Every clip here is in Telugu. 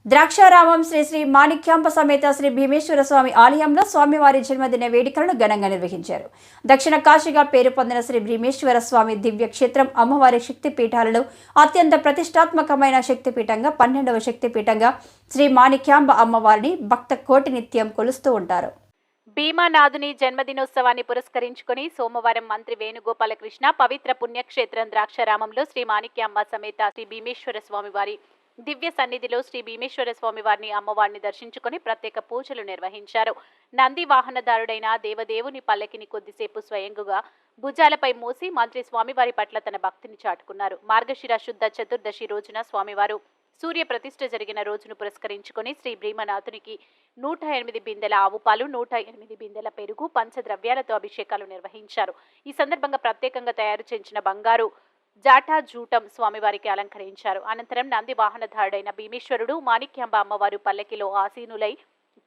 ద్రాక్షారామం శ్రీ శ్రీ మాణిక్యాంబ సమేత శ్రీ భీమేశ్వర స్వామి ఆలయంలో స్వామివారి జన్మదిన వేడుకలను ఘనంగా నిర్వహించారు. దక్షిణ కాశీగా పేరు పొందిన శ్రీ భీమేశ్వర స్వామి దివ్య క్షేత్రం అమ్మవారి శక్తిపీఠాలలో అత్యంత ప్రతిష్టాత్మకమైన శక్తిపీఠంగా 12వ శక్తిపీఠంగా శ్రీ మాణిక్యాంబ అమ్మవారిని భక్త కోటి నిత్యం కొలుస్తూ ఉంటారు. భీమానాథుని జన్మదినోత్సవాన్ని పురస్కరించుకుని సోమవారం మంత్రి వేణుగోపాలకృష్ణ పవిత్ర పుణ్యక్షేత్రం ద్రాక్షారామంలో శ్రీ మాణిక్యాంబ సమేత శ్రీ భీమేశ్వర స్వామివారి దివ్య సన్నిధిలో శ్రీ భీమేశ్వర స్వామివారిని అమ్మవారిని దర్శించుకుని ప్రత్యేక పూజలు నిర్వహించారు. నంది వాహనదారుడైన దేవదేవుని పల్లకిని కొద్దిసేపు స్వయంగా భుజాలపై మోసి మంత్రి స్వామివారి పట్ల తన భక్తిని చాటుకున్నారు. మార్గశిర శుద్ధ చతుర్దశి రోజున స్వామివారు సూర్య ప్రతిష్ఠ జరిగిన రోజును పురస్కరించుకుని శ్రీ భీమనాథునికి 108 బిందెల ఆవు పాలు, 108 బిందెల పెరుగు, పంచద్రవ్యాలతో అభిషేకాలు నిర్వహించారు. ఈ సందర్భంగా ప్రత్యేకంగా తయారు చేయించిన బంగారు జాటా జూటం స్వామివారికి అలంకరించారు. అనంతరం నంది వాహనధారుడైన భీమేశ్వరుడు మాణిక్యాంబ అమ్మవారు పల్లకిలో ఆసీనులై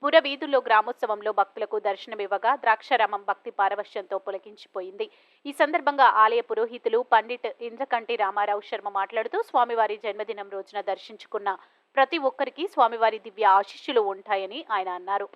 పురవీధుల్లో గ్రామోత్సవంలో భక్తులకు దర్శనమివ్వగా ద్రాక్షారామం భక్తి పారవశ్యంతో పులకించిపోయింది. ఈ సందర్భంగా ఆలయ పురోహితులు పండిట్ ఇంద్రకంటి రామారావు శర్మ మాట్లాడుతూ స్వామివారి జన్మదినం రోజున దర్శించుకున్న ప్రతి ఒక్కరికి స్వామివారి దివ్య ఆశీస్సులు ఉంటాయని ఆయన అన్నారు.